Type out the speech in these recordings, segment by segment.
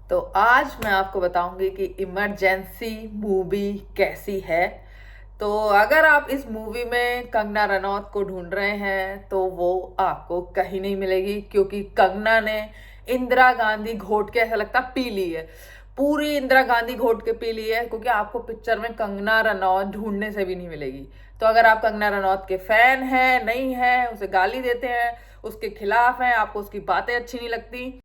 तो आज मैं आपको बताऊंगी कि इमरजेंसी मूवी कैसी है। तो अगर आप इस मूवी में कंगना रनौत को ढूंढ रहे हैं तो वो आपको कहीं नहीं मिलेगी, क्योंकि कंगना ने इंदिरा गांधी घोट के ऐसा लगता पी ली है। पूरी इंदिरा गांधी घोट के पी ली है, क्योंकि आपको पिक्चर में कंगना रनौत ढूंढने से भी नहीं मिलेगी। तो अगर आप कंगना रनौत के फैन हैं, नहीं है, उसे गाली देते हैं, उसके खिलाफ हैं, आपको उसकी बातें अच्छी नहीं लगती।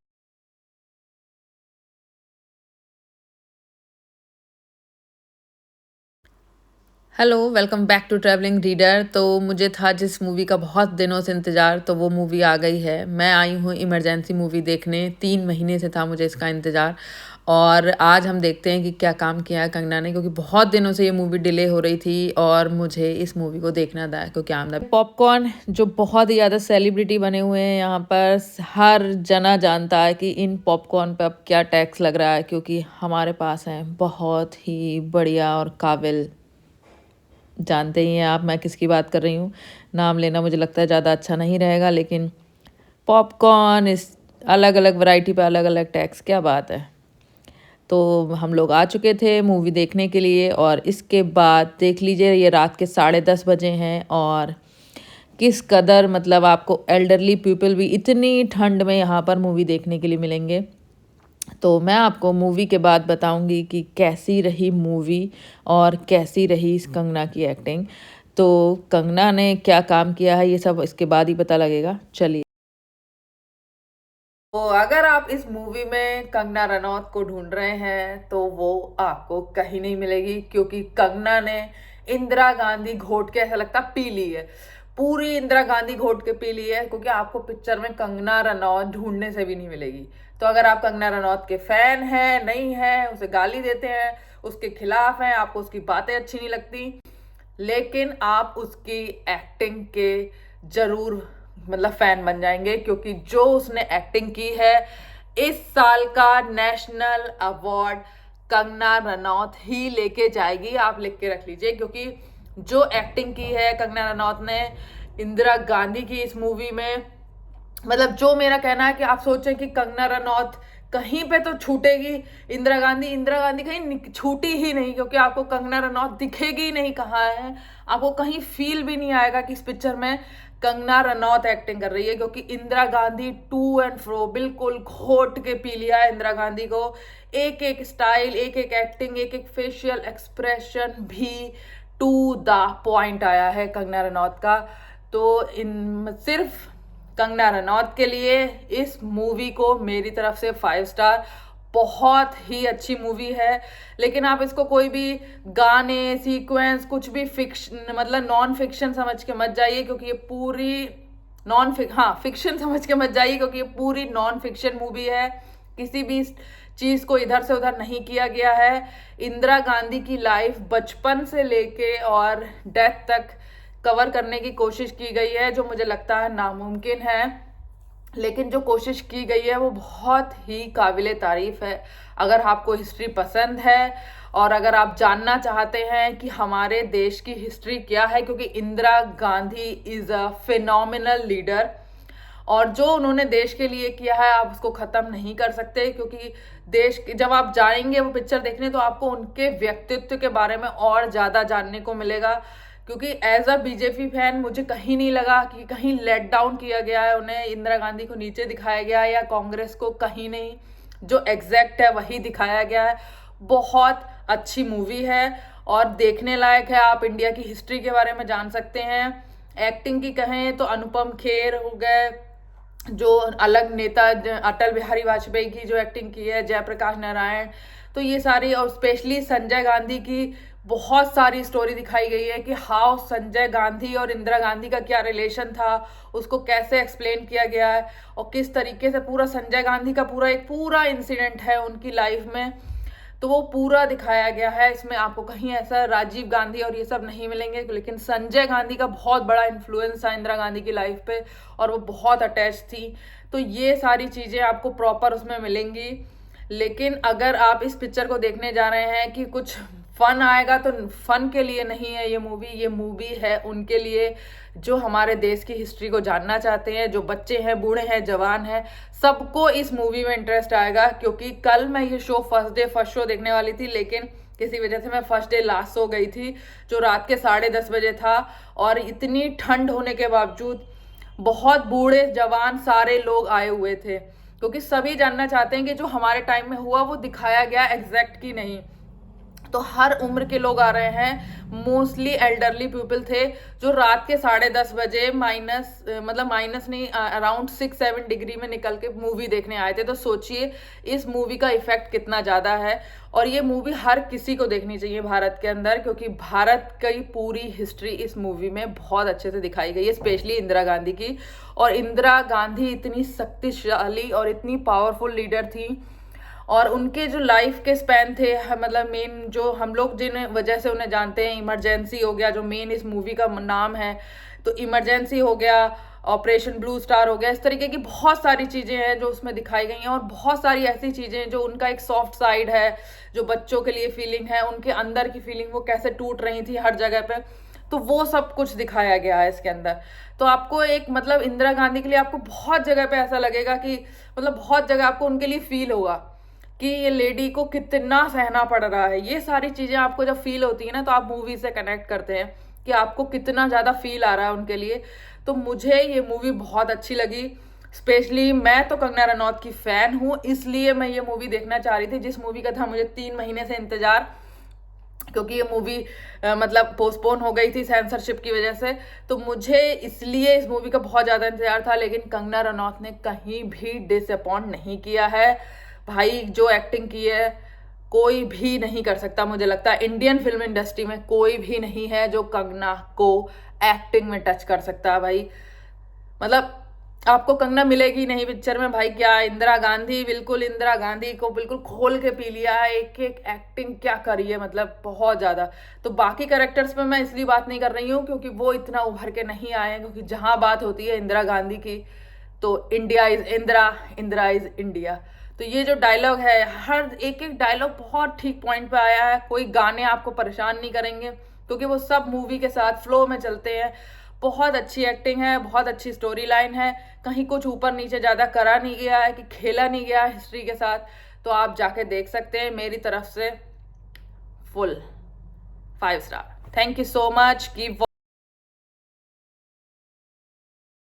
Hello, welcome back to travelling reader. तो मुझे था जिस मूवी का बहुत दिनों से इंतज़ार, तो वो मूवी आ गई है। मैं आई हूँ इमरजेंसी मूवी देखने। 3 महीने से था मुझे इसका इंतज़ार, और आज हम देखते हैं कि क्या काम किया है कंगना ने, क्योंकि बहुत दिनों से ये मूवी डिले हो रही थी और मुझे इस मूवी को देखना था। क्योंकि आमदा पॉपकॉर्न जो बहुत ही ज़्यादा सेलिब्रिटी बने हुए हैं यहाँ पर, हर जना जानता है कि इन पॉपकॉर्न पर अब क्या टैक्स लग रहा है, क्योंकि हमारे पास हैं बहुत ही बढ़िया और काबिल, जानते ही हैं आप मैं किसकी बात कर रही हूँ। नाम लेना मुझे लगता है ज़्यादा अच्छा नहीं रहेगा, लेकिन पॉपकॉर्न इस अलग अलग वैरायटी पे अलग अलग टैक्स, क्या बात है। तो हम लोग आ चुके थे मूवी देखने के लिए, और इसके बाद देख लीजिए ये रात के 10:30 बजे हैं, और किस कदर मतलब आपको एल्डरली पीपल भी इतनी ठंड में यहाँ पर मूवी देखने के लिए मिलेंगे। तो मैं आपको मूवी के बाद बताऊंगी कि कैसी रही मूवी और कैसी रही इस कंगना की एक्टिंग। तो कंगना ने क्या काम किया है ये सब इसके बाद ही पता लगेगा। चलिए, तो अगर आप इस मूवी में कंगना रनौत को ढूंढ रहे हैं तो वो आपको कहीं नहीं मिलेगी, क्योंकि कंगना ने इंदिरा गांधी घोट के ऐसा लगता पी ली है। पूरी इंदिरा गांधी घोट के पी ली है, क्योंकि आपको पिक्चर में कंगना रनौत ढूंढने से भी नहीं मिलेगी। तो अगर आप कंगना रनौत के फैन हैं, नहीं है, उसे गाली देते हैं, उसके खिलाफ हैं, आपको उसकी बातें अच्छी नहीं लगती, लेकिन आप उसकी एक्टिंग के जरूर मतलब फैन बन जाएंगे, क्योंकि जो उसने एक्टिंग की है, इस साल का नेशनल अवार्ड कंगना रनौत ही लेके जाएगी। आप लिख के रख लीजिए, क्योंकि जो एक्टिंग की है कंगना रनौत ने इंदिरा गांधी की इस मूवी में, मतलब जो मेरा कहना है कि आप सोचें कि कंगना रनौत कहीं पे तो छूटेगी, इंदिरा गांधी कहीं छूटी ही नहीं, क्योंकि आपको कंगना रनौत दिखेगी ही नहीं कहाँ है। आपको कहीं फील भी नहीं आएगा कि इस पिक्चर में कंगना रनौत एक्टिंग कर रही है, क्योंकि Indira Gandhi to and fro बिल्कुल घोट के पी लिया है इंदिरा गांधी को। एक एक स्टाइल, एक एक एक्टिंग, एक एक फेशियल एक्सप्रेशन भी टू द पॉइंट आया है कंगना रनौत का। तो इन सिर्फ कंगना रनौत के लिए इस मूवी को मेरी तरफ से 5 स्टार। बहुत ही अच्छी मूवी है, लेकिन आप इसको कोई भी गाने सीक्वेंस कुछ भी फिक्शन मतलब नॉन फिक्शन समझ के मत जाइए, क्योंकि ये पूरी फिक्शन समझ के मत जाइए, क्योंकि ये पूरी नॉन फिक्शन मूवी है। किसी भी चीज को इधर से उधर नहीं किया गया है। इंदिरा गांधी की लाइफ बचपन से लेके और डेथ तक कवर करने की कोशिश की गई है, जो मुझे लगता है नामुमकिन है, लेकिन जो कोशिश की गई है वो बहुत ही काबिले तारीफ है। अगर आपको हिस्ट्री पसंद है और अगर आप जानना चाहते हैं कि हमारे देश की हिस्ट्री क्या है, क्योंकि Indira Gandhi is a phenomenal leader, और जो उन्होंने देश के लिए किया है आप उसको खत्म नहीं कर सकते। क्योंकि देश जब आप जाएंगे वो पिक्चर देखने, तो आपको उनके व्यक्तित्व के बारे में और ज्यादा जानने को मिलेगा। क्योंकि एज अ बीजेपी फैन मुझे कहीं नहीं लगा कि कहीं लेट डाउन किया गया है, उन्हें इंदिरा गांधी को नीचे दिखाया गया है, या कांग्रेस को, कहीं नहीं। जो एग्जैक्ट है वही दिखाया गया है। बहुत अच्छी मूवी है और देखने लायक है। आप इंडिया की हिस्ट्री के बारे में जान सकते हैं। एक्टिंग की कहें तो अनुपम खेर हो गए, जो अलग नेता अटल बिहारी वाजपेयी की जो एक्टिंग की है, जयप्रकाश नारायण, तो ये सारी, और स्पेशली संजय गांधी की बहुत सारी स्टोरी दिखाई गई है कि हाउ संजय गांधी और इंदिरा गांधी का क्या रिलेशन था, उसको कैसे एक्सप्लेन किया गया है, और किस तरीके से पूरा संजय गांधी का एक पूरा इंसिडेंट है उनकी लाइफ में, तो वो पूरा दिखाया गया है। इसमें आपको कहीं ऐसा राजीव गांधी और ये सब नहीं मिलेंगे, लेकिन संजय गांधी का बहुत बड़ा इन्फ्लुएंस था इंदिरा गांधी की लाइफ पे, और वो बहुत अटैच थी। तो ये सारी चीजें आपको प्रॉपर उसमें मिलेंगी। लेकिन अगर आप इस पिक्चर को देखने जा रहे हैं कि कुछ फन आएगा तो फन के लिए नहीं है ये मूवी है उनके लिए जो हमारे देश की हिस्ट्री को जानना चाहते हैं, जो बच्चे हैं, बूढ़े हैं, जवान हैं, सबको इस मूवी में इंटरेस्ट आएगा। क्योंकि कल मैं ये शो फर्स्ट शो देखने वाली थी, लेकिन किसी वजह से मैं फर्स्ट डे लास्ट सो गई थी, जो रात के 10:30 बजे था। और इतनी ठंड होने के बावजूद बहुत बूढ़े जवान सारे लोग आए हुए थे, क्योंकि सभी जानना चाहते हैं कि जो हमारे टाइम में हुआ वो दिखाया गया एग्जैक्ट की नहीं। तो हर उम्र के लोग आ रहे हैं, मोस्टली एल्डरली पीपल थे, जो रात के 10:30 बजे माइनस नहीं, अराउंड 6-7 डिग्री में निकल के मूवी देखने आए थे। तो सोचिए इस मूवी का इफेक्ट कितना ज़्यादा है। और ये मूवी हर किसी को देखनी चाहिए भारत के अंदर, क्योंकि भारत की पूरी हिस्ट्री इस मूवी में बहुत अच्छे से दिखाई गई है, स्पेशली इंदिरा गांधी की। और इंदिरा गांधी इतनी शक्तिशाली और इतनी पावरफुल लीडर थी, और उनके जो लाइफ के स्पैन थे, मतलब मेन जो हम लोग जिन वजह से उन्हें जानते हैं, इमरजेंसी हो गया जो मेन इस मूवी का नाम है, तो इमरजेंसी हो गया, ऑपरेशन ब्लू स्टार हो गया, इस तरीके की बहुत सारी चीज़ें हैं जो उसमें दिखाई गई हैं। और बहुत सारी ऐसी चीज़ें हैं जो उनका एक सॉफ्ट साइड है, जो बच्चों के लिए फीलिंग है, उनके अंदर की फीलिंग वो कैसे टूट रही थी हर जगह पे, तो वो सब कुछ दिखाया गया है इसके अंदर। तो आपको एक मतलब इंदिरा गांधी के लिए आपको बहुत जगह पे ऐसा लगेगा कि मतलब बहुत जगह आपको उनके लिए फील होगा कि ये लेडी को कितना सहना पड़ रहा है। ये सारी चीज़ें आपको जब फील होती है ना, तो आप मूवी से कनेक्ट करते हैं कि आपको कितना ज़्यादा फील आ रहा है उनके लिए। तो मुझे ये मूवी बहुत अच्छी लगी। स्पेशली मैं तो कंगना रनौत की फ़ैन हूँ, इसलिए मैं ये मूवी देखना चाह रही थी, जिस मूवी का था मुझे 3 महीने से इंतज़ार, क्योंकि ये मूवी मतलब पोस्टपोन हो गई थी सेंसरशिप की वजह से। तो मुझे इसलिए इस मूवी का बहुत ज़्यादा इंतजार था, लेकिन कंगना रनौत ने कहीं भी डिसअपॉइंट नहीं किया है। भाई जो एक्टिंग की है कोई भी नहीं कर सकता, मुझे लगता है इंडियन फिल्म इंडस्ट्री में कोई भी नहीं है जो कंगना को एक्टिंग में टच कर सकता है। भाई मतलब आपको कंगना मिलेगी नहीं पिक्चर में। भाई क्या इंदिरा गांधी, बिल्कुल इंदिरा गांधी को बिल्कुल खोल के पी लिया है, एक एक एक्टिंग क्या करी है, मतलब बहुत ज़्यादा। तो बाकी कैरेक्टर्स पे मैं इसलिए बात नहीं कर रही हूँ क्योंकि वो इतना उभर के नहीं आए हैं, क्योंकि जहाँ बात होती है इंदिरा गांधी की तो India is Indira, Indira is India. तो ये जो डायलॉग है, हर एक एक डायलॉग बहुत ठीक पॉइंट पे आया है। कोई गाने आपको परेशान नहीं करेंगे क्योंकि वो सब मूवी के साथ फ्लो में चलते हैं। बहुत अच्छी एक्टिंग है, बहुत अच्छी स्टोरी लाइन है, कहीं कुछ ऊपर नीचे ज़्यादा करा नहीं गया है कि खेला नहीं गया हिस्ट्री के साथ। तो आप जाके देख सकते हैं, मेरी तरफ से full 5 star. Thank you so much. Keep